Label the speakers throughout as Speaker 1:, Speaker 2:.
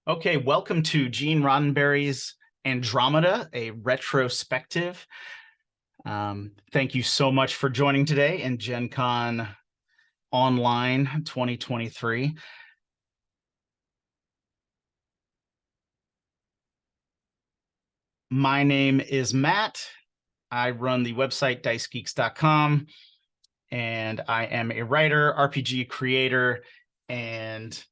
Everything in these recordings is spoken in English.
Speaker 1: Okay, welcome to Gene Roddenberry's Andromeda, a retrospective. Thank you so much for joining today in Gen Con Online 2023. My name is Matt. I run the website dicegeeks.com, and I am a writer, RPG creator, and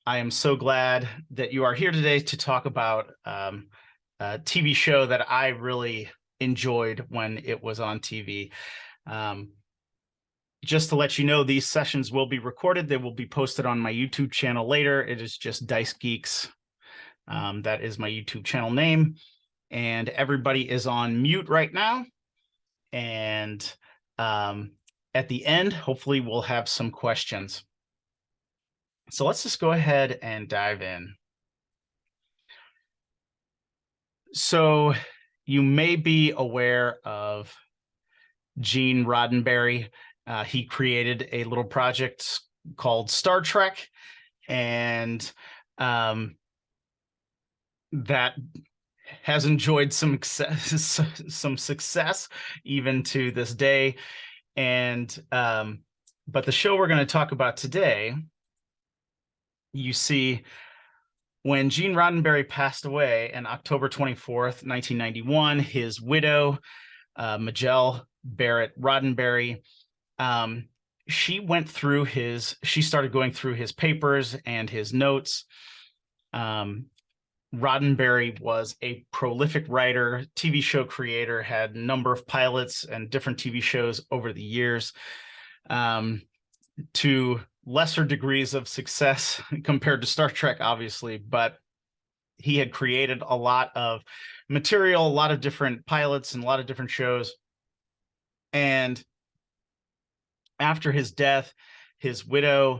Speaker 1: I am so glad that you are here today to talk about a TV show that I really enjoyed when it was on TV. Just to let you know, these sessions will be recorded. They will be posted on my YouTube channel later. It is just Dice Geeks. That is my YouTube channel name. And everybody is on mute right now. And at the end, hopefully we'll have some questions. So let's just go ahead and dive in. So you may be aware of Gene Roddenberry. He created a little project called Star Trek, and that has enjoyed some success even to this day. And but the show we're going to talk about today, you see, when Gene Roddenberry passed away on October 24th, 1991, his widow, Magog Barrett Roddenberry, she started going through his papers and his notes. Roddenberry was a prolific writer, TV show creator, had a number of pilots and different TV shows over the years, to lesser degrees of success compared to Star Trek, obviously, but he had created a lot of material, a lot of different pilots and a lot of different shows. And after his death, his widow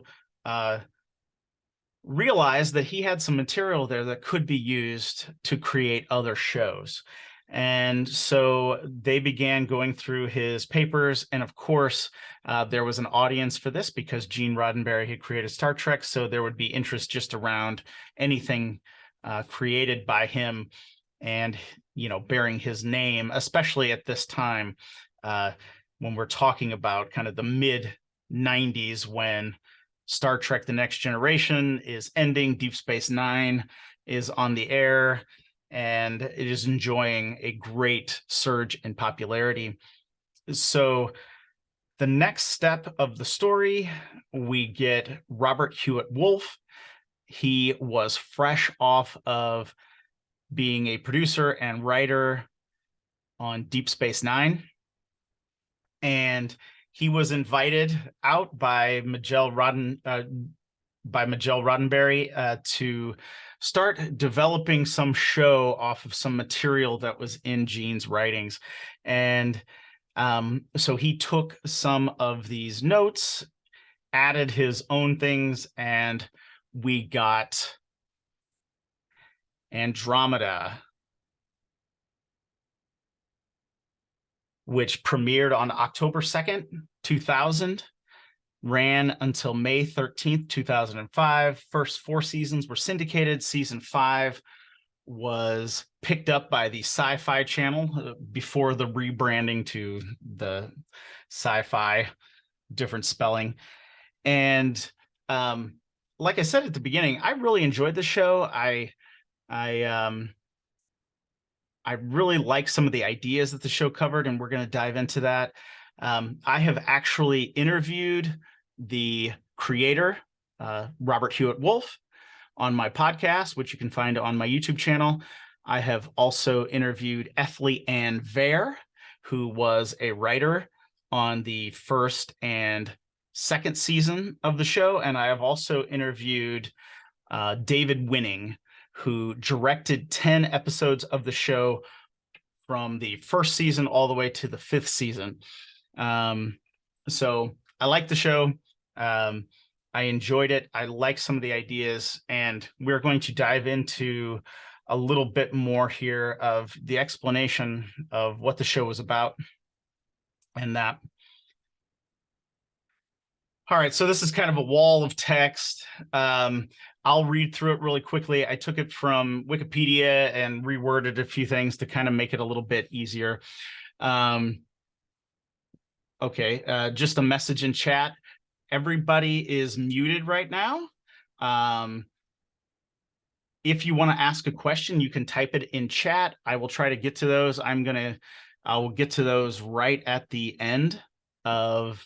Speaker 1: realized that he had some material there that could be used to create other shows. And so they began going through his papers. And of course, there was an audience for this because Gene Roddenberry had created Star Trek. So there would be interest just around anything created by him and, bearing his name, especially at this time when we're talking about kind of the mid 90s, when Star Trek The Next Generation is ending, Deep Space Nine is on the air, and it is enjoying a great surge in popularity. So the next step of the story, we get Robert Hewitt Wolfe. He was fresh off of being a producer and writer on Deep Space Nine, and he was invited out by Magog Roddenberry to start developing some show off of some material that was in Gene's writings. And so he took some of these notes, added his own things, and we got Andromeda, which premiered on October 2nd, 2000, ran until May 13th, 2005. First 4 seasons were syndicated. Season 5 was picked up by the Sci-Fi Channel before the rebranding to the Sci-Fi, different spelling. And like I said at the beginning, I really enjoyed the show. I really like some of the ideas that the show covered, and we're going to dive into that. I have actually interviewed the creator, Robert Hewitt Wolfe, on my podcast, which you can find on my YouTube channel. I have also interviewed Ethlie Ann Vare, who was a writer on the first and second season of the show. And I have also interviewed David Winning, who directed 10 episodes of the show from the first season all the way to the 5th season. So I like the show. I enjoyed it. I like some of the ideas, and we're going to dive into a little bit more here of the explanation of what the show was about and that. All right, so this is kind of a wall of text. I'll read through it really quickly. I took it from Wikipedia and reworded a few things to kind of make it a little bit easier. Okay, just a message in chat. Everybody is muted right now. If you want to ask a question, you can type it in chat. I will try to get to those. I will get to those right at the end of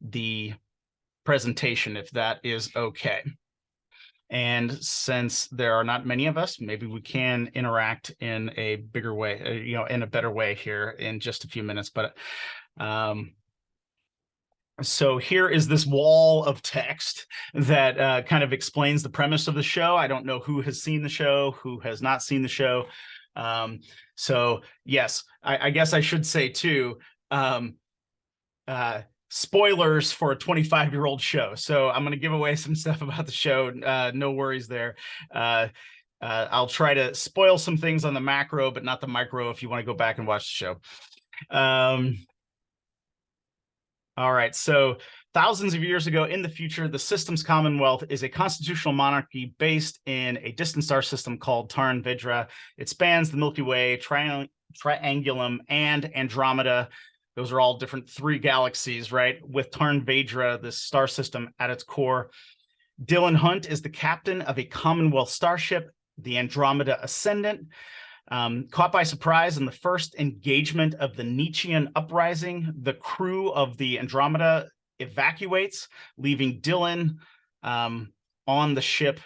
Speaker 1: the presentation, if that is okay. And since there are not many of us, maybe we can interact in a bigger way, in a better way here in just a few minutes. But so here is this wall of text that kind of explains the premise of the show. I don't know who has seen the show, who has not seen the show. So yes, I guess I should say too, spoilers for a 25-year-old show. So I'm going to give away some stuff about the show. No worries there. I'll try to spoil some things on the macro, but not the micro if you want to go back and watch the show. All right, so thousands of years ago in the future, the system's commonwealth is a constitutional monarchy based in a distant star system called Taran Vedra. It spans the Milky Way, Triangulum, and Andromeda. Those are all different 3 galaxies, right? With Taran Vedra, this star system at its core. Dylan Hunt is the captain of a Commonwealth starship, the Andromeda Ascendant. Caught by surprise in the first engagement of the Nietzschean uprising, the crew of the Andromeda evacuates, leaving Dylan on the ship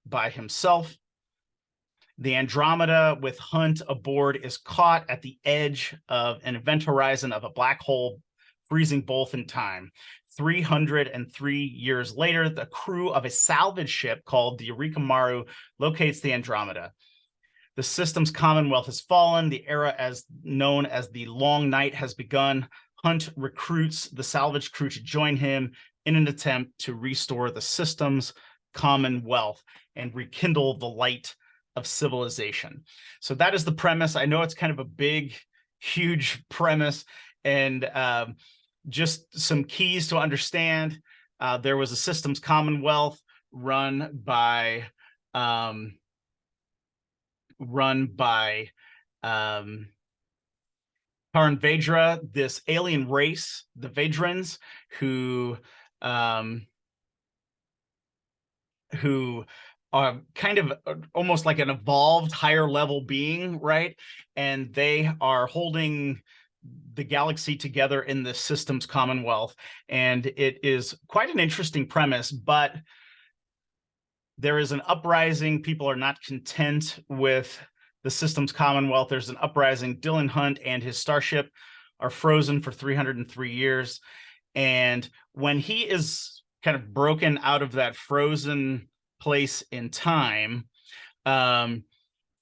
Speaker 1: by himself. The Andromeda with Hunt aboard is caught at the edge of an event horizon of a black hole, freezing both in time. 303 years later, the crew of a salvage ship called the Eureka Maru locates the Andromeda. The system's commonwealth has fallen. The era as known as the Long Night has begun. Hunt recruits the salvage crew to join him in an attempt to restore the system's commonwealth and rekindle the light of civilization. So that is the premise. I know it's kind of a big, huge premise, and just some keys to understand. There was a systems commonwealth run by Taran Vedra, this alien race, the Vedrans, who are kind of almost like an evolved higher level being, right? And they are holding the galaxy together in the systems commonwealth. And it is quite an interesting premise, but there is an uprising. People are not content with the system's commonwealth. There's an uprising. Dylan Hunt and his starship are frozen for 303 years. And when he is kind of broken out of that frozen place in time,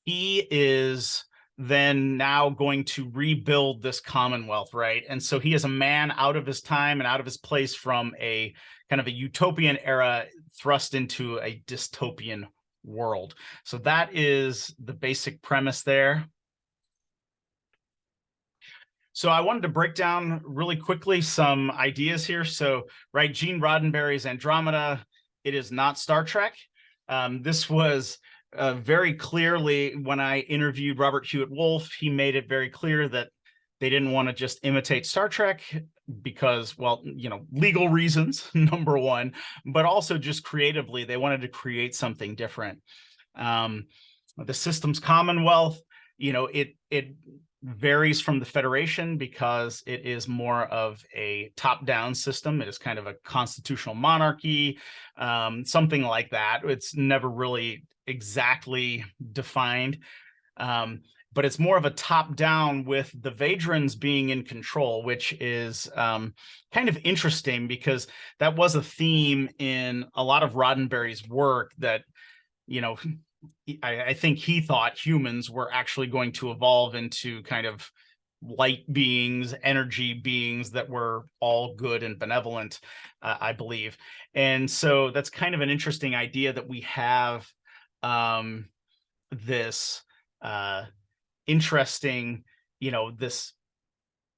Speaker 1: he is then now going to rebuild this commonwealth, right? And so he is a man out of his time and out of his place from a kind of a utopian era thrust into a dystopian world. So that is the basic premise there. So I wanted to break down really quickly some ideas here. So, right, Gene Roddenberry's Andromeda, it is not Star Trek. This was very clearly, when I interviewed Robert Hewitt Wolf, he made it very clear that they didn't want to just imitate Star Trek because, well, legal reasons, number one, but also just creatively, they wanted to create something different. The system's commonwealth, it varies from the Federation because it is more of a top-down system. It is kind of a constitutional monarchy, something like that. It's never really exactly defined, but it's more of a top-down with the Vedrans being in control, which is kind of interesting because that was a theme in a lot of Roddenberry's work that, I think he thought humans were actually going to evolve into kind of light beings, energy beings that were all good and benevolent, I believe. And so that's kind of an interesting idea that we have this interesting, this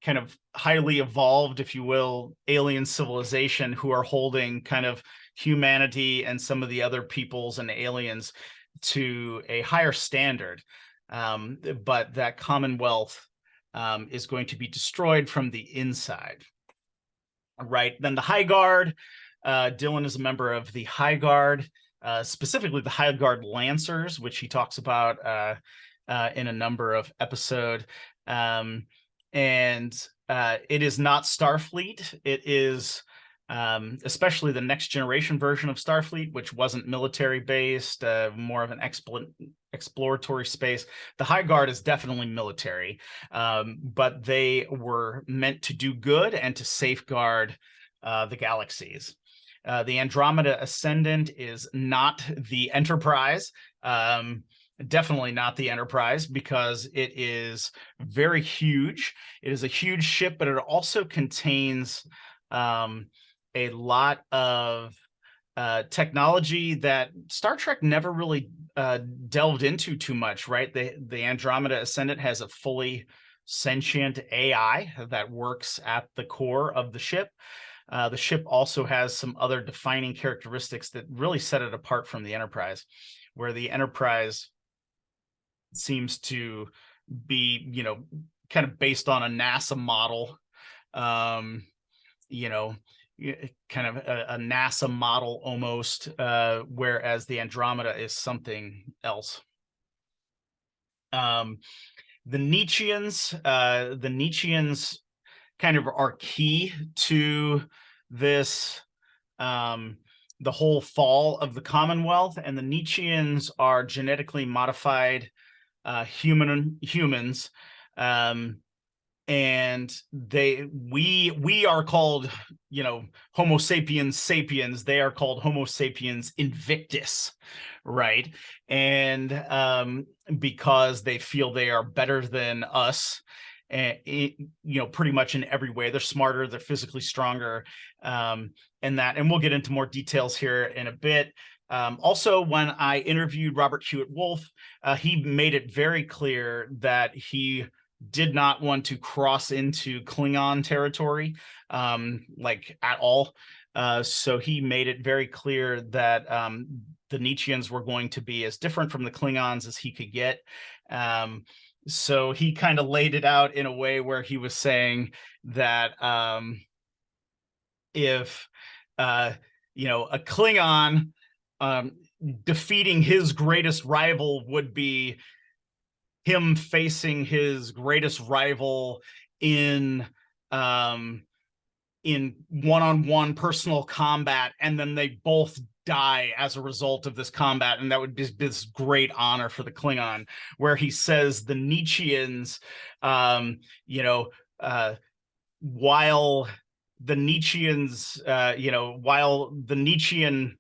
Speaker 1: kind of highly evolved, if you will, alien civilization who are holding kind of humanity and some of the other peoples and aliens to a higher standard. But that Commonwealth is going to be destroyed from the inside. Right. Then the High Guard. Dylan is a member of the High Guard, specifically the High Guard Lancers, which he talks about in a number of episodes. And it is not Starfleet. It is especially the next generation version of Starfleet, which wasn't military based, more of an exploratory space. The High Guard is definitely military, but they were meant to do good and to safeguard the galaxies. The Andromeda Ascendant is not the Enterprise. Definitely not the Enterprise, because it is very huge. It is a huge ship, but it also contains a lot of technology that Star Trek never really delved into too much, right? The Andromeda Ascendant has a fully sentient AI that works at the core of the ship. The ship also has some other defining characteristics that really set it apart from the Enterprise, where the Enterprise seems to be, you know, kind of based on a NASA model, you know, kind of a NASA model almost, whereas the Andromeda is something else. The Nietzscheans kind of are key to this, the whole fall of the Commonwealth, and the Nietzscheans are genetically modified humans, and we are called, you know, Homo sapiens sapiens. They are called Homo sapiens invictus, right? And because they feel they are better than us, and you know, pretty much in every way. They're smarter, they're physically stronger, and we'll get into more details here in a bit. Also, when I interviewed Robert Hewitt Wolf, he made it very clear that he did not want to cross into Klingon territory, like at all. So he made it very clear that the Nietzscheans were going to be as different from the Klingons as he could get. So he kind of laid it out in a way where he was saying that if you know, a Klingon defeating his greatest rival would be him facing his greatest rival in one-on-one personal combat, and then they both die as a result of this combat, and that would be this great honor for the Klingon. Where he says the Nietzscheans, you know, while the Nietzscheans, you know, while the Nietzschean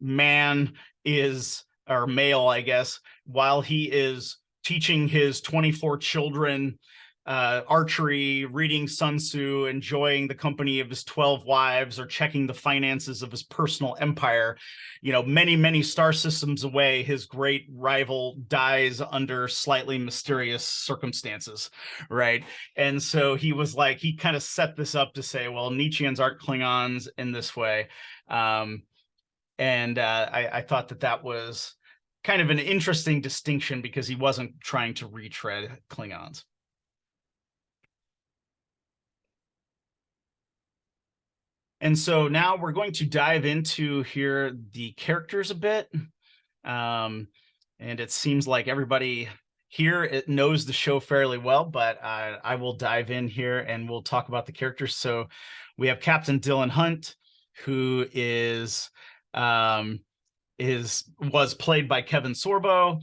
Speaker 1: man is, or male, I guess, while he is teaching his 24 children archery, reading Sun Tzu, enjoying the company of his 12 wives, or checking the finances of his personal empire, you know, many, many star systems away, his great rival dies under slightly mysterious circumstances, right? And so he was like, he kind of set this up to say, well, Nietzscheans aren't Klingons in this way. And I thought that was kind of an interesting distinction, because he wasn't trying to retread Klingons. And so now we're going to dive into here the characters a bit. And it seems like everybody here knows the show fairly well, but I will dive in here and we'll talk about the characters. So we have Captain Dylan Hunt, who was played by Kevin Sorbo.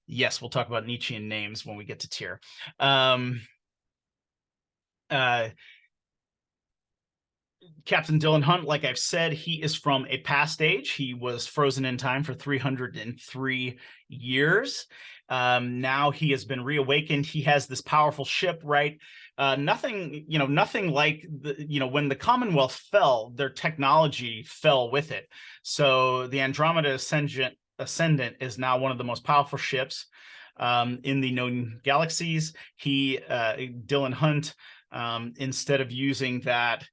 Speaker 1: Yes, we'll talk about Nietzschean names when we get to Tyr. Captain Dylan Hunt, like I've said, he is from a past age. He was frozen in time for 303 years. Now he has been reawakened. He has this powerful ship, right? Nothing like when the Commonwealth fell, their technology fell with it. So the Andromeda Ascendant is now one of the most powerful ships in the known galaxies. Dylan Hunt instead of using that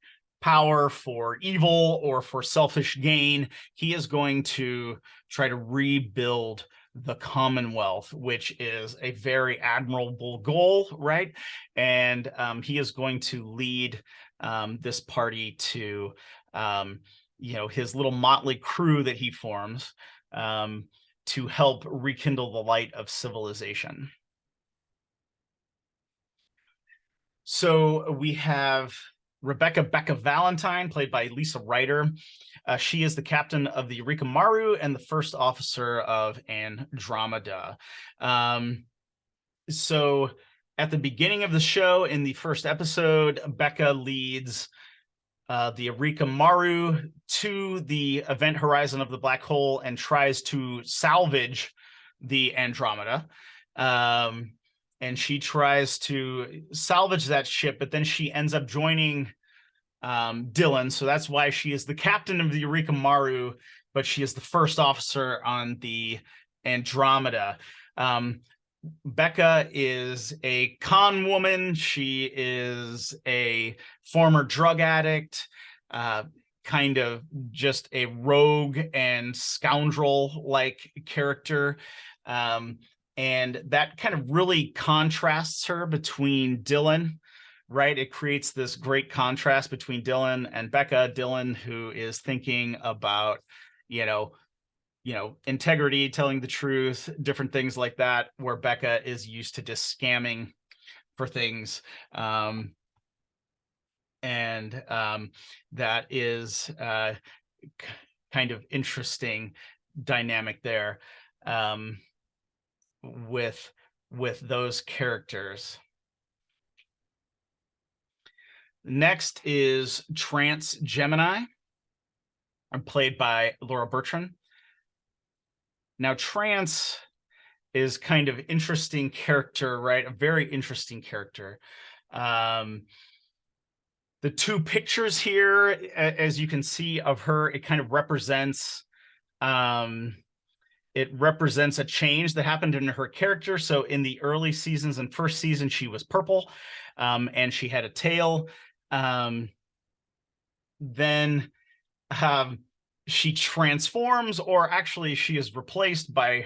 Speaker 1: power for evil or for selfish gain, he is going to try to rebuild the Commonwealth, which is a very admirable goal, right? And he is going to lead this party to, his little motley crew that he forms to help rekindle the light of civilization. So we have Rebecca Becca Valentine, played by Lisa Ryder. She is the captain of the Eureka Maru and the first officer of Andromeda. So at the beginning of the show, in the first episode, Becca leads the Eureka Maru to the event horizon of the black hole and tries to salvage the Andromeda. And she tries to salvage that ship, but then she ends up joining Dylan. So that's why she is the captain of the Eureka Maru, but she is the first officer on the Andromeda. Becca is a con woman. She is a former drug addict, kind of just a rogue and scoundrel-like character. And that kind of really contrasts her between Dylan, right? It creates this great contrast between Dylan and Becca. Dylan, who is thinking about, integrity, telling the truth, different things like that, where Becca is used to just scamming for things. That is kind of interesting dynamic there. With those characters. Next is Trance Gemini, played by Laura Bertrand. Now, Trance is kind of interesting character, right? A very interesting character. The two pictures here, as you can see of her, it kind of represents a change that happened in her character. So in the early seasons and first season, she was purple, and she had a tail. Then she transforms, or actually she is replaced by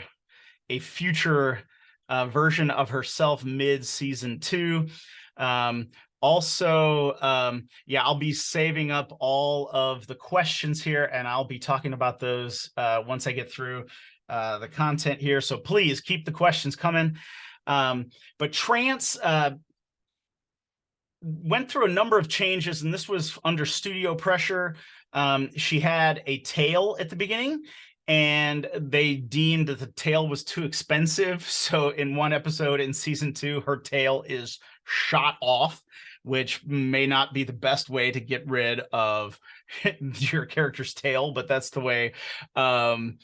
Speaker 1: a future version of herself mid-season 2. I'll be saving up all of the questions here, and I'll be talking about those once I get through the content here. So please keep the questions coming. But Trance went through a number of changes, and this was under studio pressure. She had a tail at the beginning, and they deemed that the tail was too expensive. So in one episode in season 2, her tail is shot off, which may not be the best way to get rid of your character's tail, but that's the way, that's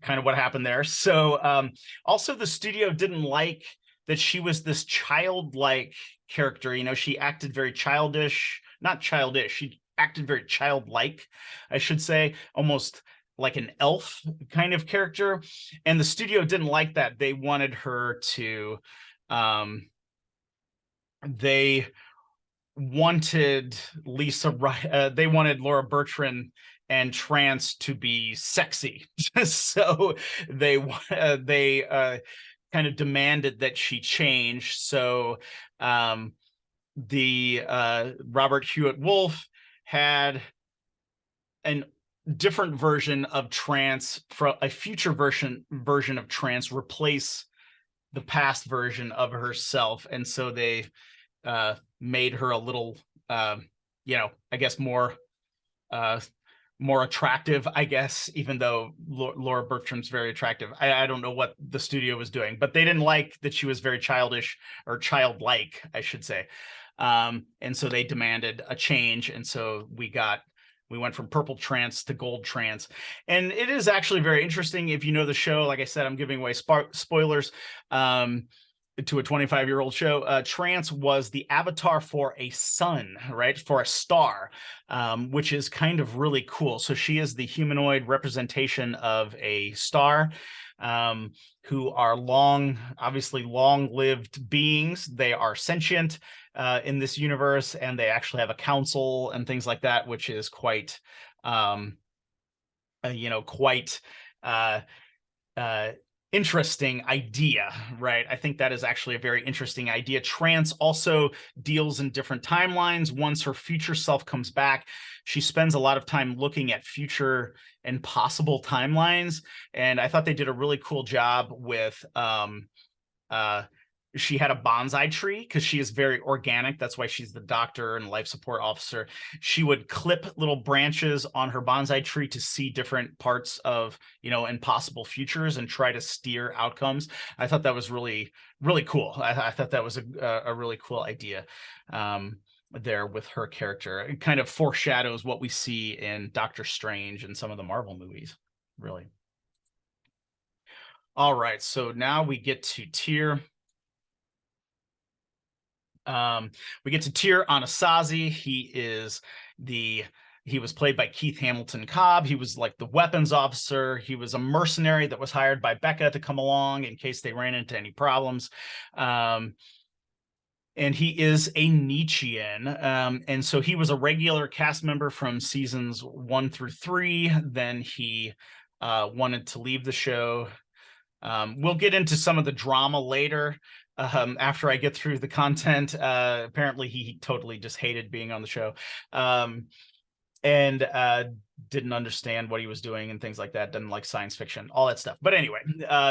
Speaker 1: kind of what happened there. So also the studio didn't like that she was this childlike character. She acted very childish, not childish. She acted very childlike, I should say, almost like an elf kind of character. And the studio didn't like that. They wanted her to, they wanted they wanted Laura Bertrand and Trance to be sexy. So they kind of demanded that she change. So the Robert Hewitt Wolf had a different version of Trance, for a future version of Trance, replace the past version of herself. And so they made her a little, I guess more attractive, I guess, even though Laura Bertrand's very attractive. I don't know what the studio was doing, but they didn't like that she was very childish, or childlike, I should say. And so they demanded a change. And so we went from purple Trance to gold Trance. And it is actually very interesting. If you know the show, like I said, I'm giving away spoilers to a 25-year-old show. Trance was the avatar for a sun, right? For a star, which is kind of really cool. So she is the humanoid representation of a star. who are obviously long-lived beings. They are sentient in this universe, and they actually have a council and things like that, which is quite, quite interesting idea, right? I think that is actually a very interesting idea. Trance also deals in different timelines. Once her future self comes back, she spends a lot of time looking at future and possible timelines. And I thought they did a really cool job with she had a bonsai tree because she is very organic. That's why she's the doctor and life support officer. She would clip little branches on her bonsai tree to see different parts of, and possible futures and try to steer outcomes. I thought that was really, really cool. I thought that was a really cool idea there with her character. It kind of foreshadows what we see in Doctor Strange and some of the Marvel movies, really. All right, so now we get to Tyr. We get to Tyr Anasazi. He was played by Keith Hamilton Cobb. He was like the weapons officer. He was a mercenary that was hired by Becca to come along in case they ran into any problems. And he is a Nietzschean. And so he was a regular cast member from seasons 1 through 3. Then he wanted to leave the show. We'll get into some of the drama later. After I get through the content. Apparently he totally just hated being on the show, and didn't understand what he was doing and things like that. Didn't like science fiction, all that stuff. But anyway,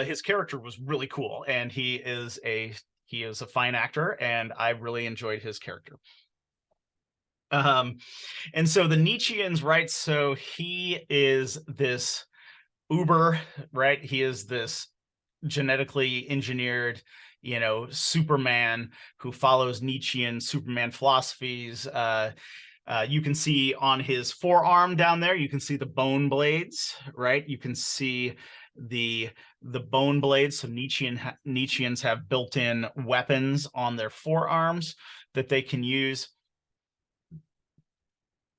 Speaker 1: his character was really cool, and he is a fine actor, and I really enjoyed his character. And so the Nietzscheans, right? So he is this uber, right? He is this genetically engineered, Superman who follows Nietzschean Superman philosophies. You can see on his forearm down there, you can see the bone blades, right? You can see the bone blades. So Nietzscheans have built-in weapons on their forearms that they can use.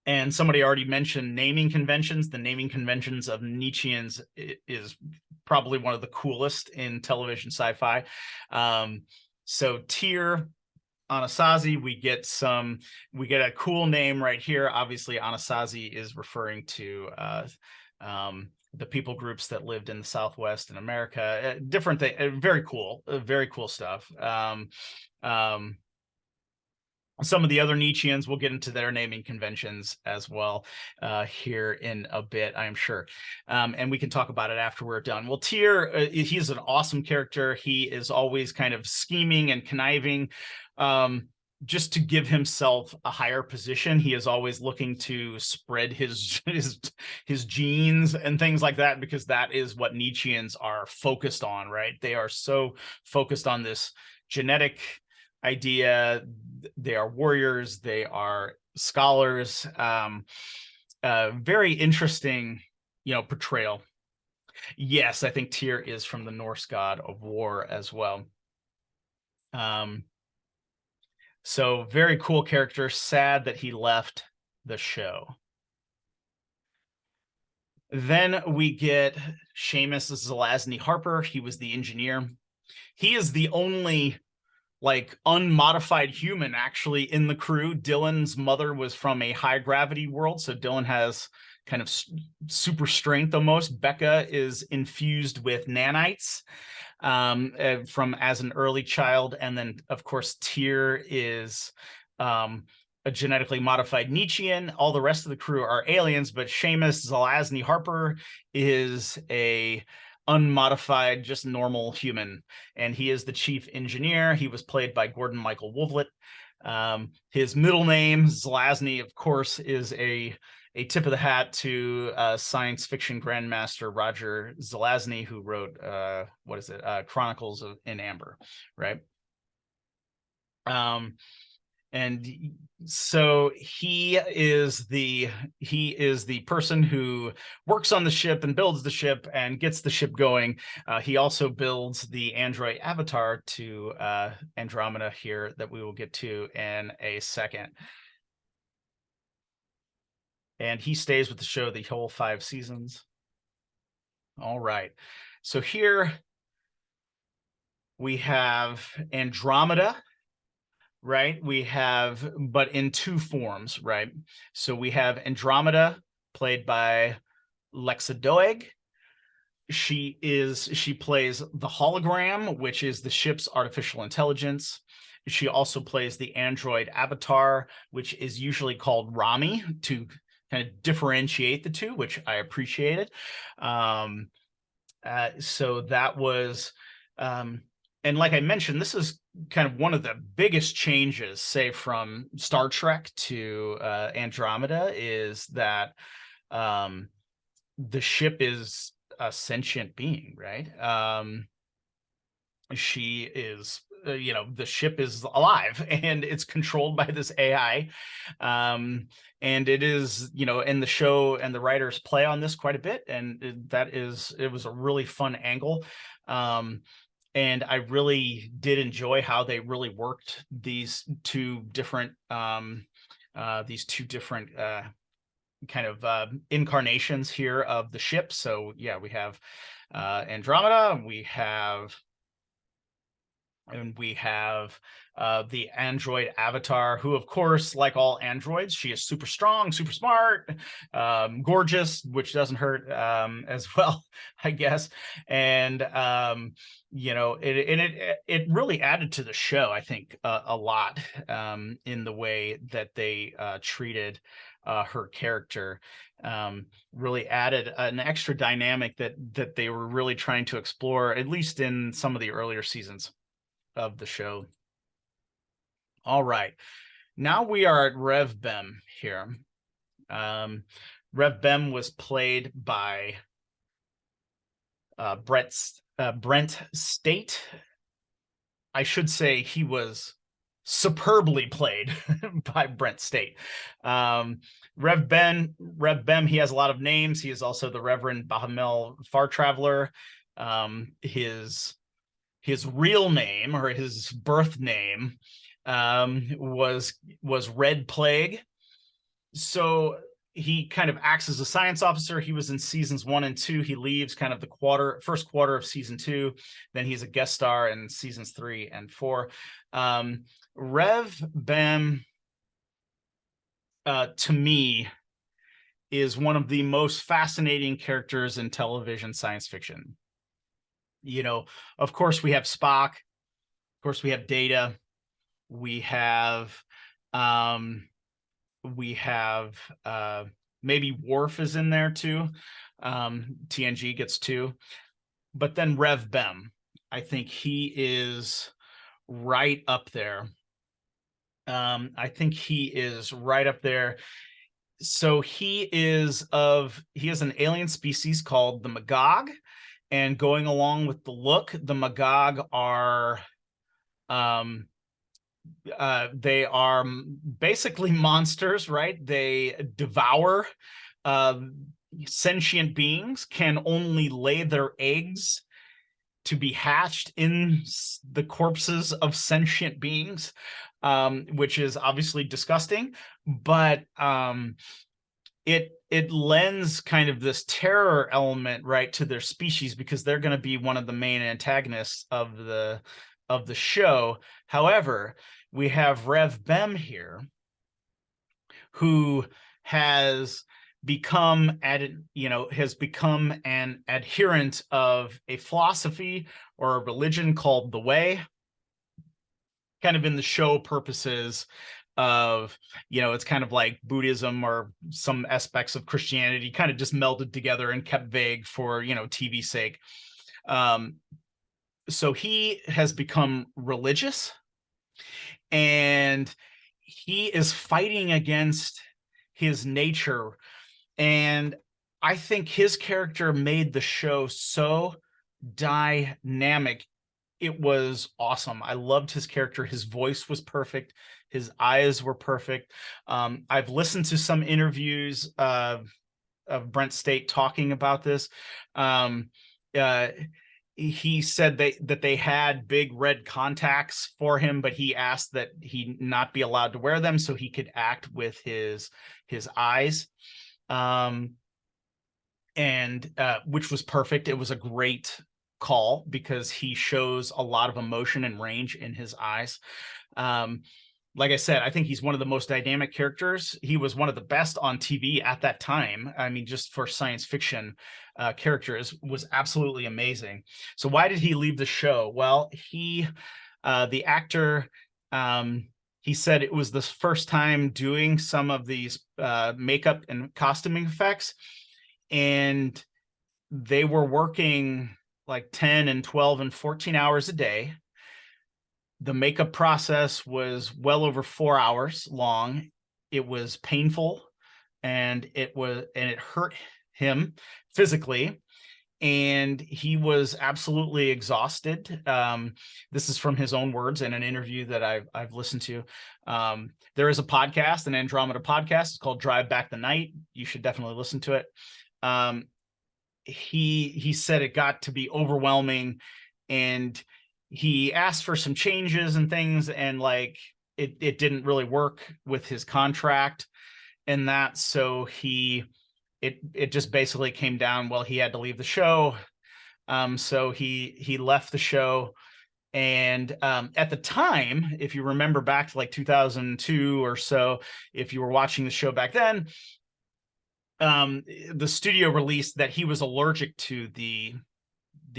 Speaker 1: And somebody already mentioned naming conventions. The naming conventions of Nietzscheans is probably one of the coolest in television sci-fi. So Tyr Anasazi, we get a cool name right here. Obviously, Anasazi is referring to the people groups that lived in the Southwest in America. Different thing, very cool stuff. Some of the other Nietzscheans, we'll get into their naming conventions as well here in a bit, I'm sure. And we can talk about it after we're done. Well, Tyr, he's an awesome character. He is always kind of scheming and conniving just to give himself a higher position. He is always looking to spread his genes and things like that, because that is what Nietzscheans are focused on, right? They are so focused on this genetic idea. They are warriors, they are scholars. Very interesting, portrayal. Yes, I think Tyr is from the Norse god of war as well. So very cool character. Sad that he left the show. Then we get Seamus Zelazny Harper. He was the engineer. He is the only unmodified human actually in the crew. Dylan's mother was from a high gravity world, so Dylan has kind of super strength almost. Becca is infused with nanites from as an early child, and then of course Tyr is a genetically modified Nietzschean. All the rest of the crew are aliens, but Seamus Zelazny Harper is a unmodified, just normal human, and he is the chief engineer. He was played by Gordon Michael Woolvett. His middle name, Zelazny, of course, is a tip of the hat to science fiction grandmaster Roger Zelazny, who wrote Chronicles in Amber, right? And so he is the person who works on the ship and builds the ship and gets the ship going. He also builds the android avatar to Andromeda here that we will get to in a second. And he stays with the show the whole 5 seasons. All right. So here we have Andromeda, right? We have, but in two forms, right? So we have Andromeda, played by Lexa Doeg. She plays the hologram, which is the ship's artificial intelligence. She also plays the android avatar, which is usually called Rami, to kind of differentiate the two, which I appreciated. So that was, and like I mentioned, this is kind of one of the biggest changes, say, from Star Trek to Andromeda, is that the ship is a sentient being, right? She is, the ship is alive and it's controlled by this AI. And it is, in the show, and the writers play on this quite a bit. And it was a really fun angle. And I really did enjoy how they really worked these two different kind of incarnations here of the ship. So yeah, we have Andromeda, we have the android avatar, who, of course, like all androids, she is super strong, super smart, gorgeous, which doesn't hurt as well, I guess. And it really added to the show, I think, a lot, in the way that they treated her character. Really added an extra dynamic that they were really trying to explore, at least in some of the earlier seasons of the show. All right, now we are at Rev Bem here. Rev Bem was played by Brent State. I should say he was superbly played by Brent State. Rev Bem, he has a lot of names. He is also the Reverend Bahamel Far Traveler. His real name, or his birth name, was Red Plague. So he kind of acts as a science officer. He was in seasons 1 and 2. He leaves kind of the first quarter of season 2. Then he's a guest star in seasons 3 and 4. Rev Bem, to me, is one of the most fascinating characters in television science fiction. Of course, we have Spock. Of course, we have Data. We have maybe Worf is in there too. TNG gets 2. But then Rev Bem, I think he is right up there. So he is an alien species called the Magog. And going along with the look, the Magog are they are basically monsters, right? They devour sentient beings, can only lay their eggs to be hatched in the corpses of sentient beings, which is obviously disgusting, but it lends kind of this terror element, right, to their species, because they're going to be one of the main antagonists of the show. However, we have Rev Bem here, who has become an adherent of a philosophy or a religion called the Way, kind of in the show purposes of, it's kind of like Buddhism or some aspects of Christianity kind of just melded together and kept vague for, TV sake. So he has become religious, and he is fighting against his nature. And I think his character made the show so dynamic. It was awesome. I loved his character. His voice was perfect. His eyes were perfect. I've listened to some interviews of Brent State talking about this. He said that they had big red contacts for him, but he asked that he not be allowed to wear them so he could act with his eyes. and which was perfect. It was a great call because he shows a lot of emotion and range in his eyes. Like I said, I think he's one of the most dynamic characters. He was one of the best on TV at that time. I mean, just for science fiction characters, was absolutely amazing. So why did he leave the show? Well, the actor, he said it was the first time doing some of these makeup and costuming effects, and they were working like 10 and 12 and 14 hours a day. The makeup process was well over 4 hours long. It was painful, and it hurt him physically, and he was absolutely exhausted. This is from his own words in an interview that I've listened to. There is a podcast, an Andromeda podcast. It's called Drive Back the Night. You should definitely listen to it. He said it got to be overwhelming, and he asked for some changes and things, and like it didn't really work with his contract and that, so it just basically came down, well, he had to leave the show. So he left the show, and at the time, if you remember back to like 2002 or so, if you were watching the show back then, the studio released that he was allergic to the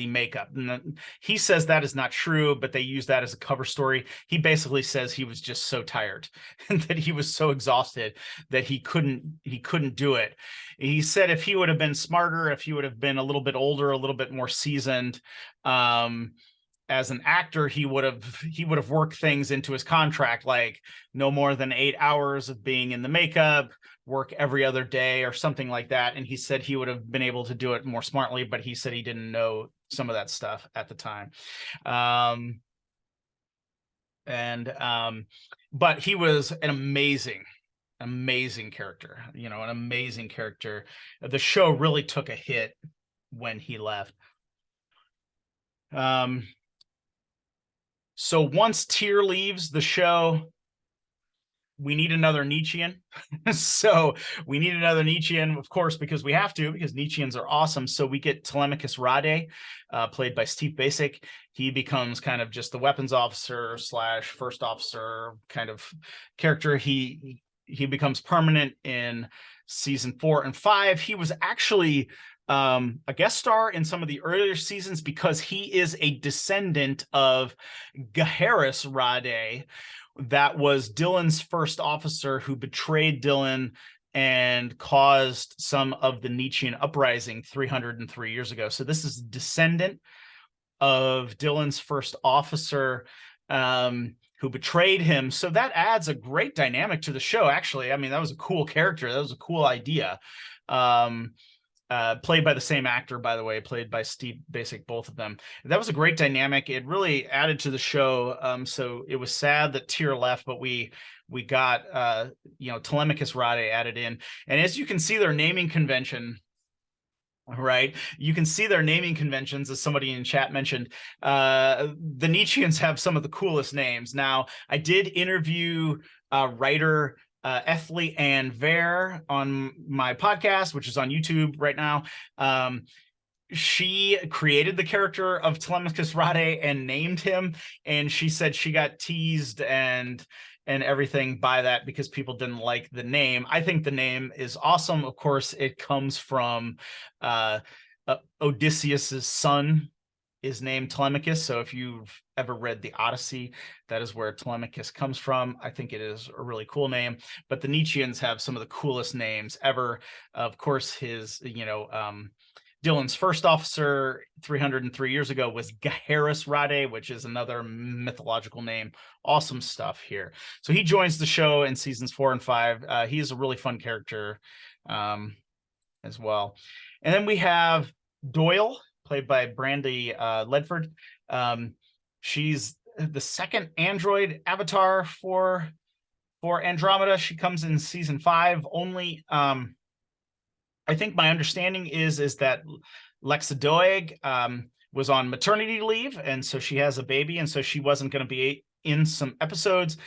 Speaker 1: makeup, and he says that is not true, but they use that as a cover story. He basically says he was just so tired and that he was so exhausted that he couldn't do it. He said if he would have been smarter, if he would have been a little bit older, a little bit more seasoned as an actor, he would have worked things into his contract, like no more than 8 hours of being in the makeup, work every other day or something like that. And he said he would have been able to do it more smartly, but he said he didn't know some of that stuff at the time. But he was an amazing character, an amazing character. The show really took a hit when he left. So once Tyr leaves the show, we need another Nietzschean. So we need another Nietzschean, of course, because we have to, because Nietzscheans are awesome. So we get Telemachus Rhade, played by Steve Basic. He becomes kind of just the weapons officer / first officer kind of character. He becomes permanent in season 4 and 5. He was actually a guest star in some of the earlier seasons because he is a descendant of Gaheris Rhade. That was Dylan's first officer who betrayed Dylan and caused some of the Nietzschean uprising 303 years ago. So this is a descendant of Dylan's first officer who betrayed him. So that adds a great dynamic to the show, actually. I mean, that was a cool character. That was a cool idea. Played by the same actor, by the way, played by Steve Basic, both of them. That was a great dynamic. It really added to the show. So it was sad that Tyr left, but we got Telemachus Rhade added in. And as you can see, their naming convention, right? You can see their naming conventions, as somebody in chat mentioned. The Nietzscheans have some of the coolest names. Now, I did interview writer Ethely Ann Vare on my podcast, which is on YouTube right now. She created the character of Telemachus Rhade and named him, and she said she got teased and everything by that because people didn't like the name. I think the name is awesome. Of course, it comes from Odysseus's son is named Telemachus. So if you've ever read the Odyssey, that is where Telemachus comes from. I think it is a really cool name. But the Nietzscheans have some of the coolest names ever. Of course, his, Dylan's first officer 303 years ago was Gaheris Rhade, which is another mythological name. Awesome stuff here. So he joins the show in seasons 4 and 5. He is a really fun character as well. And then we have Doyle, played by Brandy Ledford. She's the second android avatar for Andromeda. She comes in season 5 only. I think my understanding is that Lexa Doig was on maternity leave, and so she has a baby, and so she wasn't going to be in some episodes.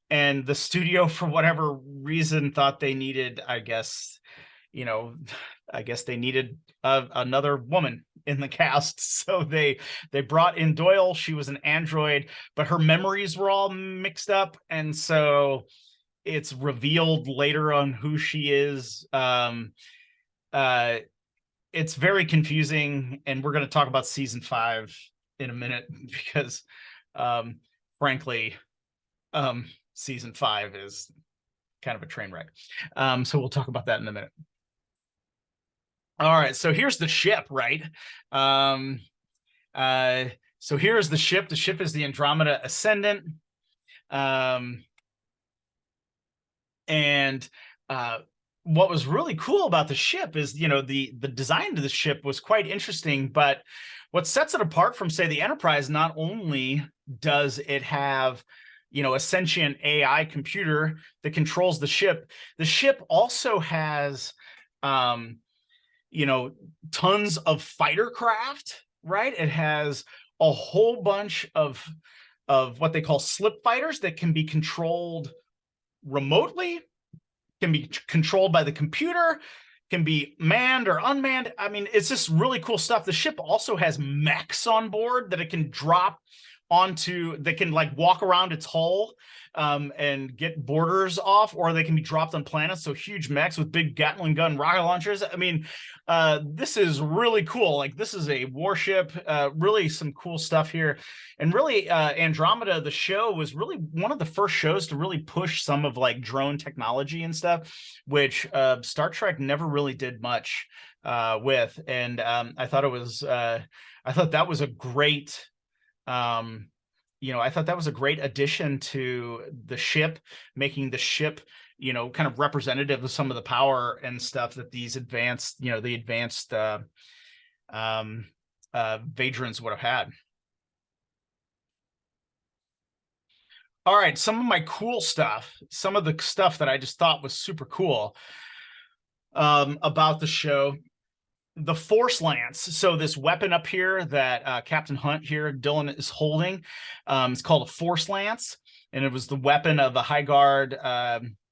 Speaker 1: And the studio, for whatever reason, thought they needed, I guess, I guess they needed another woman in the cast, so they brought in Doyle. She was an android, but her memories were all mixed up, and so it's revealed later on who she is. It's very confusing, and we're going to talk about season 5 in a minute because, frankly, season 5 is kind of a train wreck. So we'll talk about that in a minute. All right, so here's the ship, right? So here's the ship. The ship is the Andromeda Ascendant. And what was really cool about the ship is, the design of the ship was quite interesting, but what sets it apart from, say, the Enterprise, not only does it have, a sentient AI computer that controls the ship also has, tons of fighter craft, right? It has a whole bunch of what they call slip fighters that can be controlled remotely, can be controlled by the computer, can be manned or unmanned. I mean, it's just really cool stuff. The ship also has mechs on board that it can drop onto, that can like walk around its hull and get borders off, or they can be dropped on planets. So huge mechs with big Gatling gun rocket launchers. I mean, this is really cool. Like, this is a warship, really some cool stuff here. And really, Andromeda, the show, was really one of the first shows to really push some of like drone technology and stuff, which Star Trek never really did much with. And I thought that was a great, I thought that was a great addition to the ship, making the ship, kind of representative of some of the power and stuff that these advanced, the advanced Vadrons would have had. All right, some of my cool stuff, some of the stuff that I just thought was super cool about the show. The Force Lance. So this weapon up here that Captain Hunt here, Dylan, is holding, it's called a Force Lance, and it was the weapon of a High Guard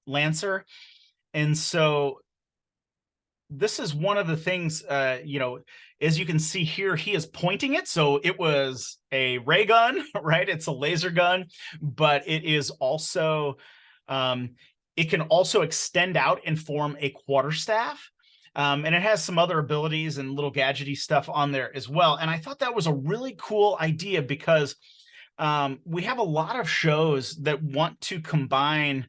Speaker 1: Lancer. And so this is one of the things, as you can see here, he is pointing it. So it was a ray gun, right? It's a laser gun, but it is also, it can also extend out and form a quarterstaff. And it has some other abilities and little gadgety stuff on there as well. And I thought that was a really cool idea because we have a lot of shows that want to combine,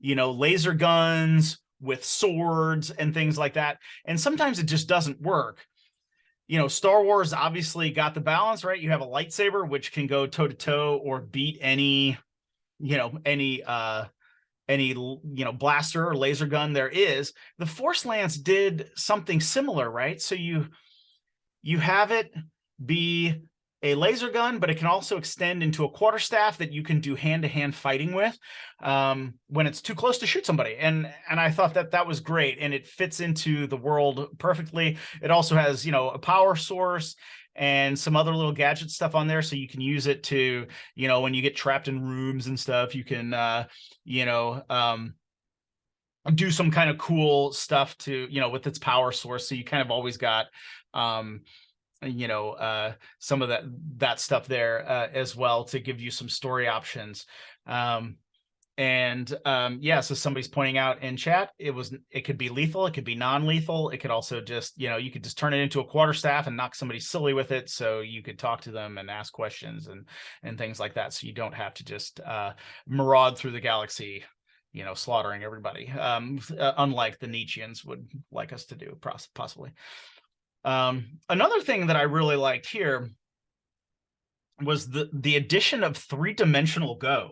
Speaker 1: laser guns with swords and things like that. And sometimes it just doesn't work. Star Wars obviously got the balance, right? You have a lightsaber, which can go toe to toe or beat any blaster or laser gun there is. The Force Lance did something similar, right? So you have it be a laser gun, but it can also extend into a quarterstaff that you can do hand-to-hand fighting with when it's too close to shoot somebody. And I thought that was great, and it fits into the world perfectly. It also has, a power source and some other little gadget stuff on there, so you can use it to, when you get trapped in rooms and stuff, you can, do some kind of cool stuff to, with its power source. So you kind of always got, some of that stuff there as well to give you some story options. So somebody's pointing out in chat, it could be lethal, it could be non-lethal, it could also just, you could just turn it into a quarterstaff and knock somebody silly with it, so you could talk to them and ask questions and things like that, so you don't have to just maraud through the galaxy, slaughtering everybody, unlike the Nietzscheans would like us to do, possibly. Another thing that I really liked here was the addition of three-dimensional Go.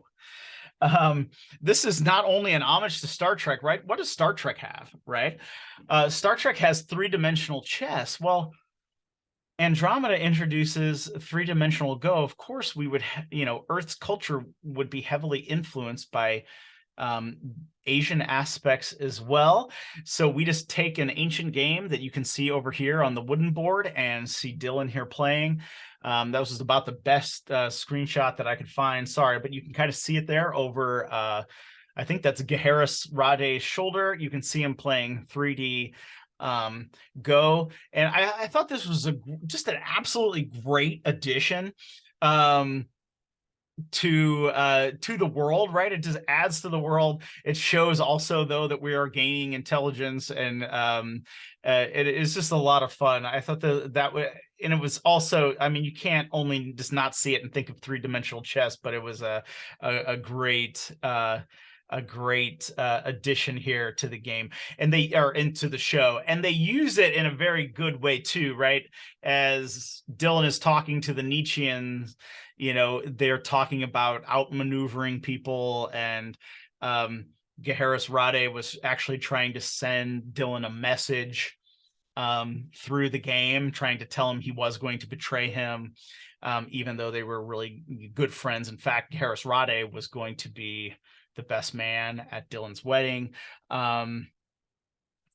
Speaker 1: This is not only an homage to Star Trek, right? What does Star Trek have, right? Star Trek has three-dimensional chess. Well, Andromeda introduces three-dimensional Go. Of course, we would, Earth's culture would be heavily influenced by Asian aspects as well. So we just take an ancient game that you can see over here on the wooden board and see Dylan here playing. That was about the best screenshot that I could find. Sorry, but you can kind of see it there over I think that's Gaharis Rade's shoulder. You can see him playing 3D Go, and I thought this was just an absolutely great addition to the world, right? It just adds to the world. It shows also, though, that we are gaining intelligence, and it is just a lot of fun. I thought that and it was also, I mean, you can't only just not see it and think of three-dimensional chess, but it was a great addition here to the game, and they are into the show, and they use it in a very good way too, right? As Dylan is talking to the Nietzscheans, you know, they're talking about outmaneuvering people, and Gaharis Rade was actually trying to send Dylan a message through the game, trying to tell him he was going to betray him, even though they were really good friends. In fact, Gaharis Rade was going to be the best man at Dylan's wedding.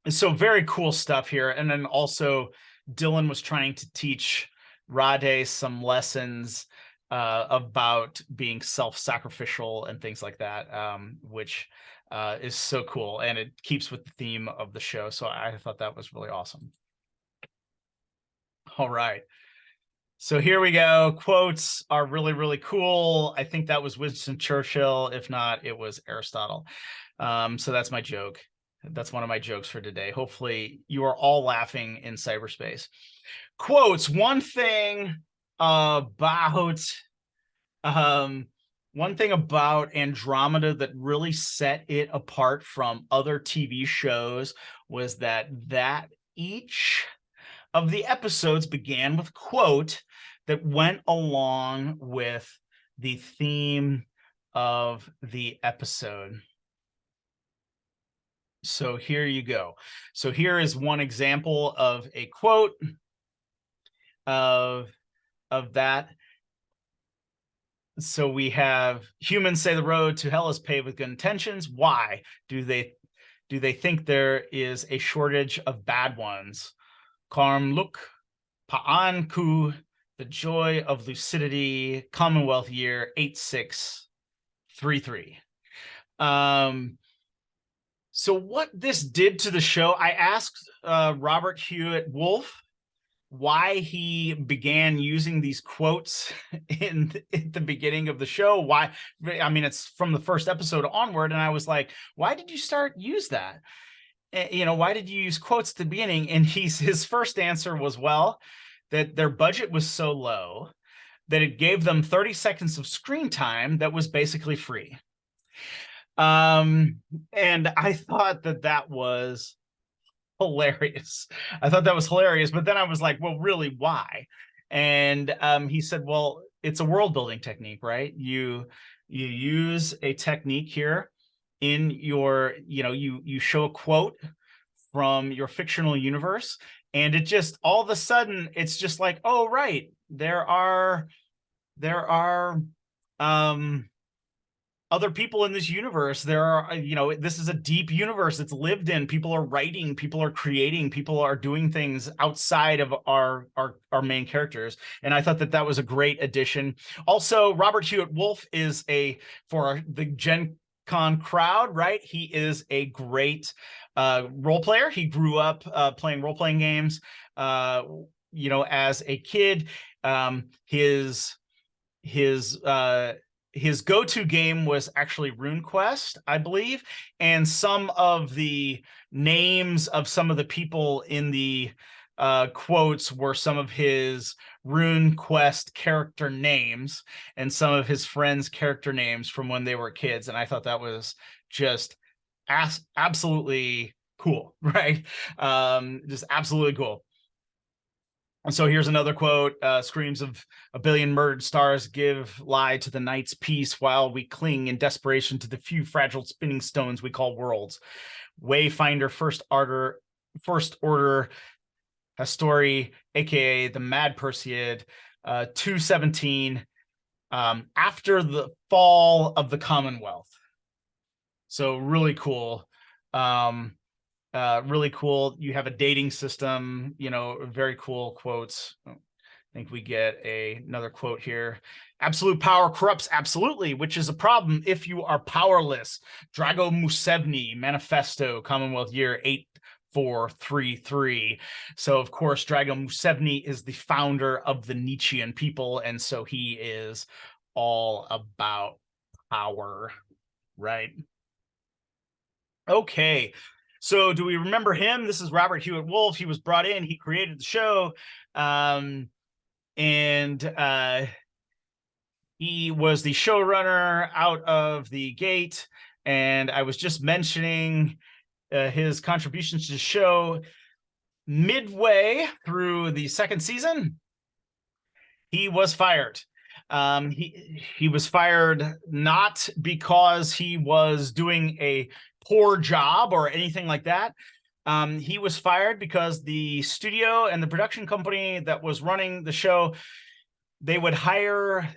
Speaker 1: So very cool stuff here. And then also Dylan was trying to teach Rade some lessons about being self-sacrificial and things like that, which is so cool, and it keeps with the theme of the show. So I thought that was really awesome. All right. So here we go. Quotes are really, really cool. I think that was Winston Churchill. If not, it was Aristotle. So that's my joke. That's one of my jokes for today. Hopefully you are all laughing in cyberspace. Quotes. One thing about Andromeda that really set it apart from other TV shows was that each of the episodes began with a quote that went along with the theme of the episode. So here you go. So here is one example of a quote of that. So we have, humans say the road to hell is paved with good intentions. Why? Do they think there is a shortage of bad ones? Karmluk Pa'an Ku, the joy of lucidity, Commonwealth year 8633. So what this did to the show, I asked Robert Hewitt Wolf why he began using these quotes in the beginning of the show. Why? I mean, it's from the first episode onward, and I was like, why did you use that? You know, why did you use quotes at the beginning? And his first answer was, well, that their budget was so low that it gave them 30 seconds of screen time that was basically free. And I thought that was hilarious. I thought that was hilarious, but then I was like, well, really, why? And he said, well, it's a world building technique, right? You use a technique here in your, you know, you show a quote from your fictional universe, and it just all of a sudden it's just like, oh, right, there are other people in this universe. There are, you know, this is a deep universe. It's lived in. People are writing, people are creating, people are doing things outside of our main characters. And I thought that was a great addition. Also, Robert Hewitt Wolf is for the Gen Con crowd, right? He is a great role player. He grew up playing role-playing games, you know, as a kid. His go-to game was actually RuneQuest, I believe, and some of the names of some of the people in the quotes were some of his RuneQuest character names and some of his friends' character names from when they were kids, and I thought that was just absolutely cool, right? Just absolutely cool. And so here's another quote, screams of a billion murdered stars give lie to the night's peace while we cling in desperation to the few fragile spinning stones we call worlds. Wayfinder first order Hastori, aka the Mad Perseid, 217, after the fall of the Commonwealth. So really cool. Really cool. You have a dating system, you know, very cool quotes. think we get another quote here. Absolute power corrupts absolutely, which is a problem if you are powerless. Drago Musevni, Manifesto, Commonwealth Year 8433. So, of course, Drago Musevni is the founder of the Nietzschean people, and so he is all about power, right? Okay. So do we remember him? This is Robert Hewitt Wolf. He was brought in. He created the show. And he was the showrunner out of the gate. And I was just mentioning his contributions to the show. Midway through the second season, he was fired. He was fired not because he was doing a poor job or anything like that. He was fired because the studio and the production company that was running the show, they would hire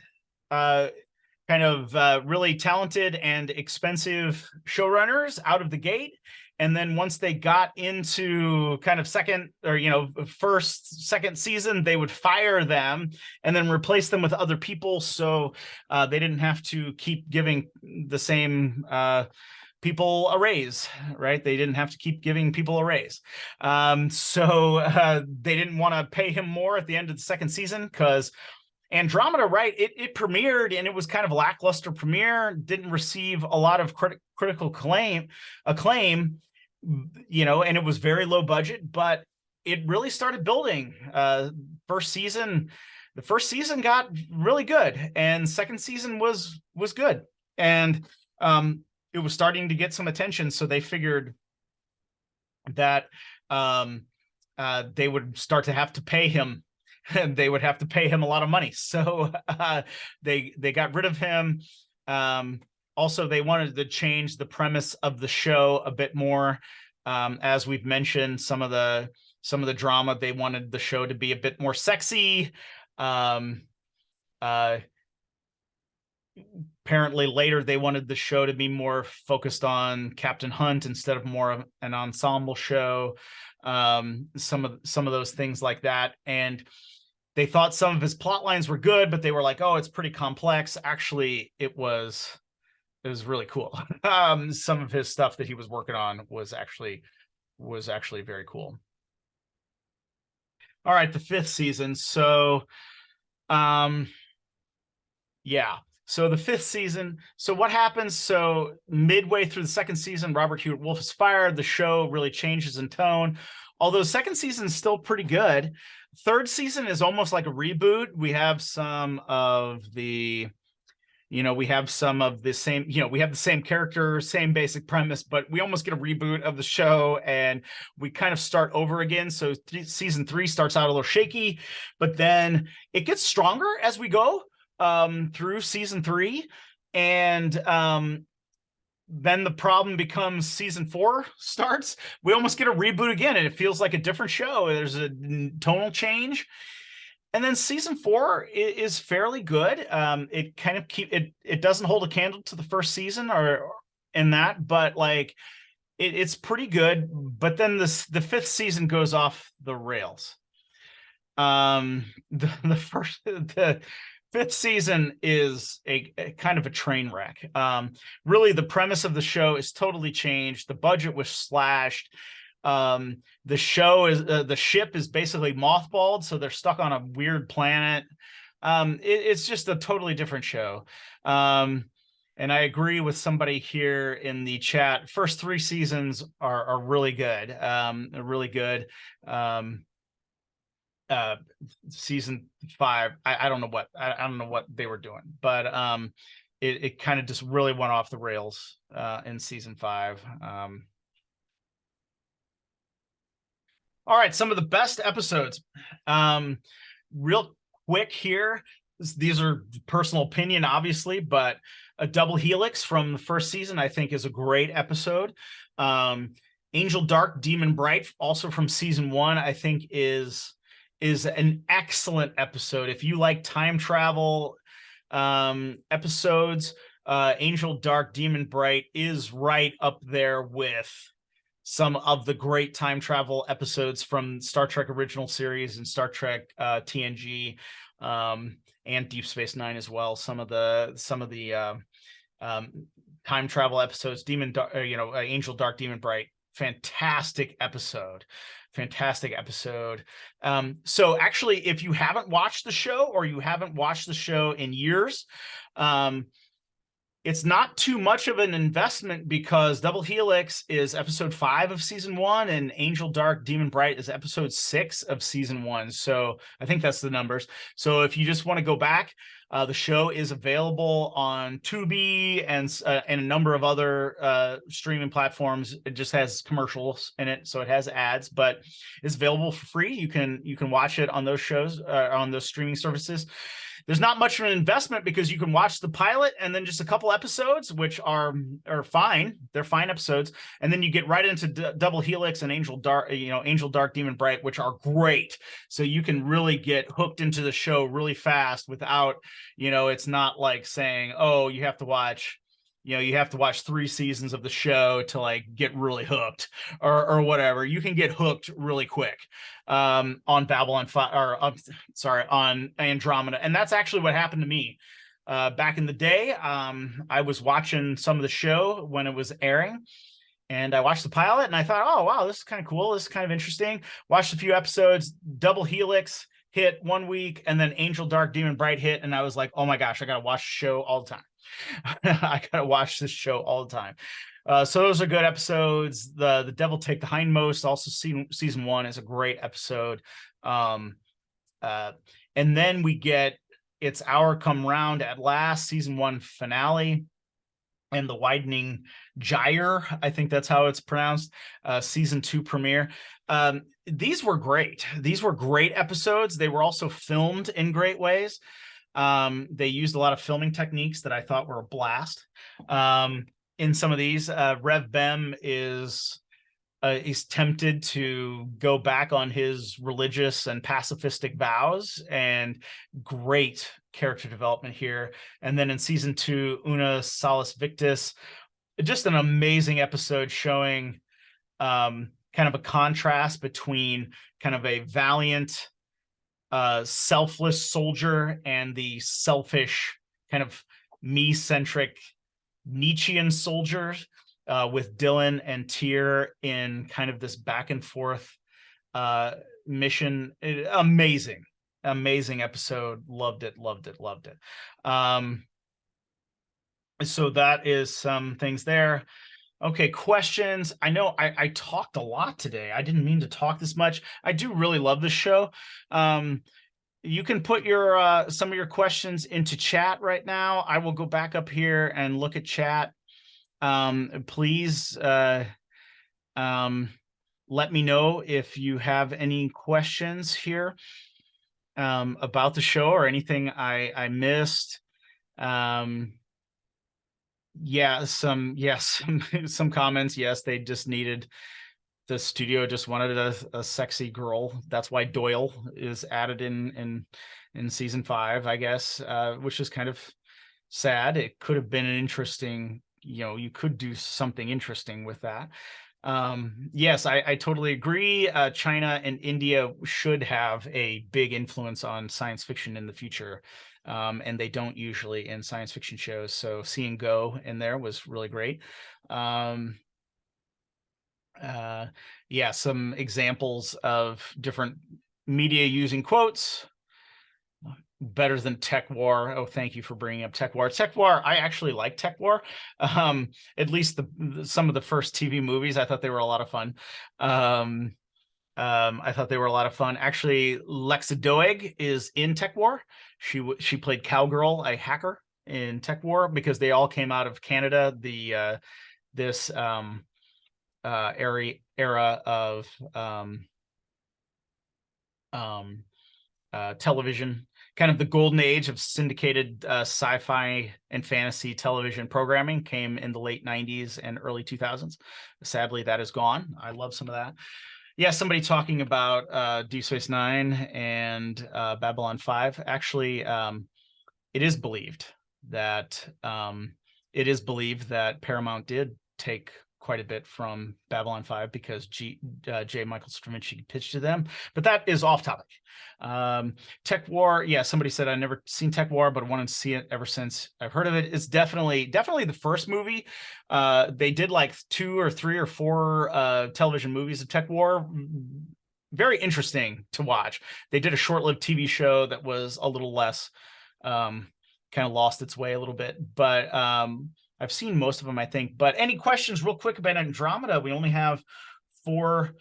Speaker 1: really talented and expensive showrunners out of the gate. And then once they got into kind of second season, they would fire them and then replace them with other people. So they didn't have to keep giving the same people a raise, right? They didn't have to keep giving people a raise. So they didn't want to pay him more at the end of the second season because Andromeda, right? It premiered and it was kind of a lackluster premiere, didn't receive a lot of critical acclaim, and it was very low budget, but it really started building. The first season got really good, and second season was good, and it was starting to get some attention. So they figured that they would start to have to pay him. And they would have to pay him a lot of money. So they got rid of him. Also, they wanted to change the premise of the show a bit more. As we've mentioned, some of the drama, they wanted the show to be a bit more sexy. Apparently later they wanted the show to be more focused on Captain Hunt instead of more of an ensemble show. Some of those things like that. And they thought some of his plot lines were good, but they were like, oh, it's pretty complex. Actually, it was really cool. Some of his stuff that he was working on was actually very cool. All right, the fifth season. So, yeah. So the fifth season. So what happens? So midway through the second season, Robert Hewitt Wolf is fired. The show really changes in tone. Although second season is still pretty good. Third season is almost like a reboot. We have some of the same, we have the same character, same basic premise, but we almost get a reboot of the show and we kind of start over again. So season 3 starts out a little shaky, but then it gets stronger as we go through season 3. And then the problem becomes season 4 starts. We almost get a reboot again, and it feels like a different show. There's a tonal change. And then season 4 is fairly good. It kind of it doesn't hold a candle to the first season or in that, but like it's pretty good. But then the fifth season goes off the rails. The fifth season is a kind of a train wreck. Really, the premise of the show is totally changed. The budget was slashed. The ship is basically mothballed, so they're stuck on a weird planet. It's just a totally different show. And I agree with somebody here in the chat. First 3 seasons are really good. Really good. Season 5, I don't know what they were doing, but it kind of just really went off the rails in season 5. All right, some of the best episodes. Real quick here, these are personal opinion, obviously, but a double helix from the first season I think is a great episode. Angel Dark, Demon Bright, also from season 1, I think is an excellent episode. If you like time travel episodes, Angel Dark, Demon Bright is right up there with some of the great time travel episodes from Star Trek original series and Star Trek TNG, and Deep Space Nine as well. Some of the time travel episodes, Angel Dark, Demon Bright, fantastic episode. So actually, if you haven't watched the show, or you haven't watched the show in years, it's not too much of an investment, because Double Helix is episode 5 of season 1, and Angel Dark Demon Bright is episode 6 of season 1. So I think that's the numbers. So if you just want to go back, the show is available on Tubi and a number of other streaming platforms. It just has commercials in it, so it has ads, but it's available for free. You can watch it on those shows, on those streaming services. There's not much of an investment, because you can watch the pilot and then just a couple episodes, which are fine. They're fine episodes. And then you get right into Double Helix and Angel Dark, Demon Bright, which are great. So you can really get hooked into the show really fast without, it's not like saying, oh, you have to watch 3 seasons of the show to like get really hooked or whatever. You can get hooked really quick on Babylon 5, or on Andromeda. And that's actually what happened to me back in the day. I was watching some of the show when it was airing, and I watched the pilot, and I thought, oh, wow, this is kind of cool. This is kind of interesting. Watched a few episodes. Double Helix hit one week, and then Angel Dark Demon Bright hit, and I was like, oh my gosh, I got to watch the show all the time. I gotta watch this show all the time. So those are good episodes. The Devil Take the Hindmost, also season 1, is a great episode. And then we get It's Our Come Round at Last, season 1 finale, and The Widening Gyre, I think that's how it's pronounced, season 2 premiere. These were great. These were great episodes. They were also filmed in great ways. They used a lot of filming techniques that I thought were a blast. In some of these, Rev Bem is tempted to go back on his religious and pacifistic vows, and great character development here. And then in season 2, Una Salis Victus, just an amazing episode showing kind of a contrast between kind of a valiant, selfless soldier and the selfish, kind of me-centric Nietzschean soldier, with Dylan and Tyr in kind of this back and forth mission. Amazing episode. Loved it. So that is some things there. Okay, questions. I know I talked a lot today. I didn't mean to talk this much. I do really love this show. You can put your some of your questions into chat right now. I will go back up here and look at chat. Please let me know if you have any questions here about the show, or anything I missed. Yeah, some comments. Yes, they just needed, the studio just wanted a sexy girl. That's why Doyle is added in season 5, I guess, which is kind of sad. It could have been an interesting, you could do something interesting with that. Yes, I totally agree. China and India should have a big influence on science fiction in the future. And they don't usually in science fiction shows. So seeing Go in there was really great. Yeah, some examples of different media using quotes. Better than Tech War. Oh, thank you for bringing up Tech War. Tech War, I actually like Tech War. At least some of the first TV movies, I thought they were a lot of fun. I thought they were a lot of fun. Actually, Lexa Doeg is in Tech War. She played Cowgirl, a hacker in Tech War, because they all came out of Canada. This era of television, kind of the golden age of syndicated sci-fi and fantasy television programming, came in the late 90s and early 2000s. Sadly, that is gone. I love some of that. Yeah, somebody talking about Deep Space Nine and Babylon 5. Actually, it is believed that Paramount did take quite a bit from Babylon 5 because J. Michael Straczynski pitched to them. But that is off topic. Tech War, yeah, somebody said I've never seen Tech War, but I wanted to see it ever since I've heard of it. It's definitely the first movie. They did like 2 or 3 or 4 television movies of Tech War. Very interesting to watch. They did a short-lived TV show that was a little less, kind of lost its way a little bit, but I've seen most of them, I think. But any questions real quick about Andromeda? We only have 4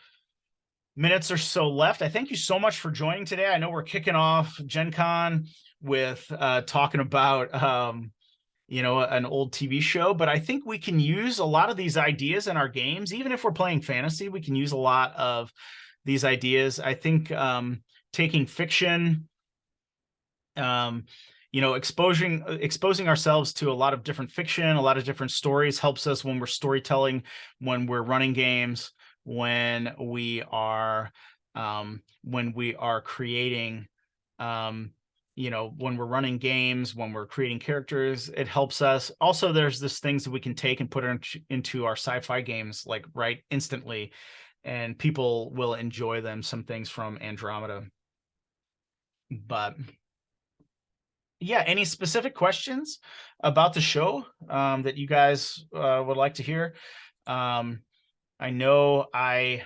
Speaker 1: minutes or so left. I thank you so much for joining today. I know we're kicking off Gen Con with talking about an old TV show, but I think we can use a lot of these ideas in our games. Even if we're playing fantasy, we can use a lot of these ideas. I think taking fiction, exposing ourselves to a lot of different fiction, a lot of different stories helps us when we're storytelling, when we're running games, when we are creating, when we're running games, when we're creating characters, it helps us. Also, there's this things that we can take and put into our sci-fi games, like right instantly, and people will enjoy them. Some things from Andromeda, but yeah, any specific questions about the show that you guys would like to hear? I know I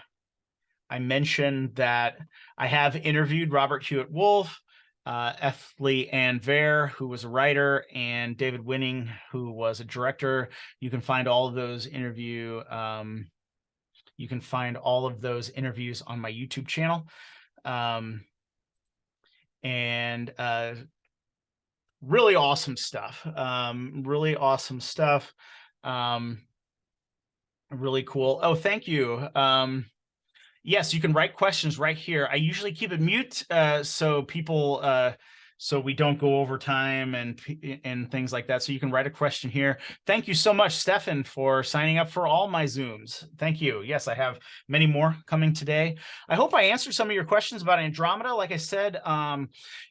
Speaker 1: mentioned that I have interviewed Robert Hewitt Wolf, F. Lee Ann Vare, who was a writer, and David Winning, who was a director. You can find all of those interviews on my YouTube channel. Really awesome stuff. Really cool. Oh, thank you. Yes, you can write questions right here. I usually keep it mute so people so we don't go over time and things like that. So you can write a question here. Thank you so much, Stefan, for signing up for all my Zooms. Thank you. Yes, I have many more coming today. I hope I answered some of your questions about Andromeda. Like I said,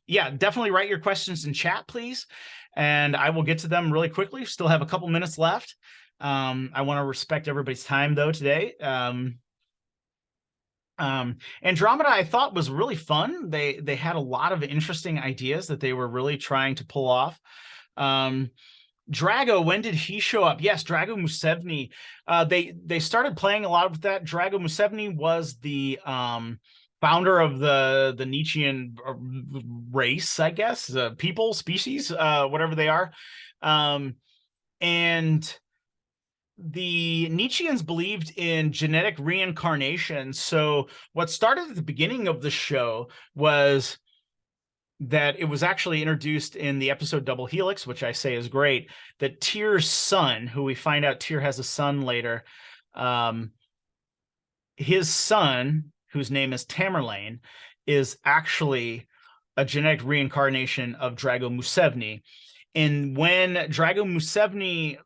Speaker 1: yeah, definitely write your questions in chat, please. And I will get to them really quickly. Still have a couple minutes left. I want to respect everybody's time, though, today. Andromeda, I thought, was really fun. They had a lot of interesting ideas that they were really trying to pull off. Drago, when did he show up? Yes, Drago Musevni. They started playing a lot with that. Drago Musevni was the founder of the Nietzschean race, I guess, people, species, whatever they are. And the Nietzscheans believed in genetic reincarnation. So what started at the beginning of the show was that it was actually introduced in the episode Double Helix, which I say is great, that Tyr's son, who we find out Tyr has a son later, his son, whose name is Tamerlane, is actually a genetic reincarnation of Drago Musevni. And when Drago Musevni,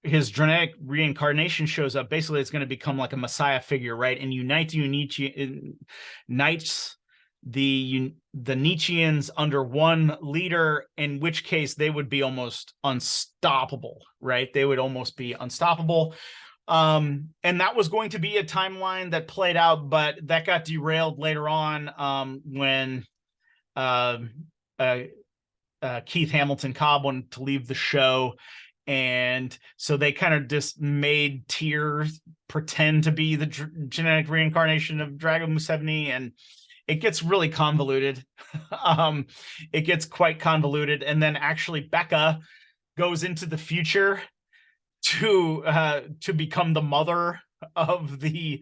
Speaker 1: his genetic reincarnation, shows up, basically it's going to become like a messiah figure, right? And unites the Nietzscheans under one leader, in which case they would be almost unstoppable, right? They would almost be unstoppable. And that was going to be a timeline that played out, but that got derailed later on when Keith Hamilton Cobb wanted to leave the show. And so they kind of just made Tyr pretend to be the genetic reincarnation of Drago Musevni, and it gets really convoluted. It gets quite convoluted. And then actually Becca goes into the future to become the mother of she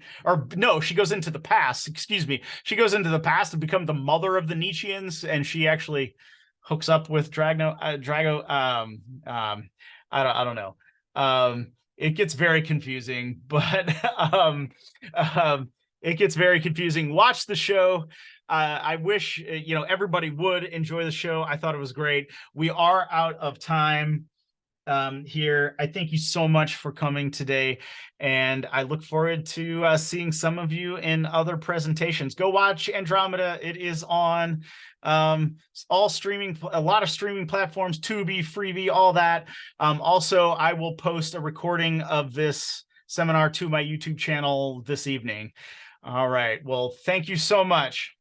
Speaker 1: goes into the past, excuse me. She goes into the past to become the mother of the Nietzscheans, and she actually hooks up with Drago. I don't know. It gets very confusing, but it gets very confusing. Watch the show. I wish everybody would enjoy the show. I thought it was great. We are out of time here. I thank you so much for coming today, and I look forward to seeing some of you in other presentations. Go watch Andromeda. It is on all streaming, a lot of streaming platforms, Tubi, Freevee, all that. Also, I will post a recording of this seminar to my YouTube channel this evening. All right. Well, thank you so much.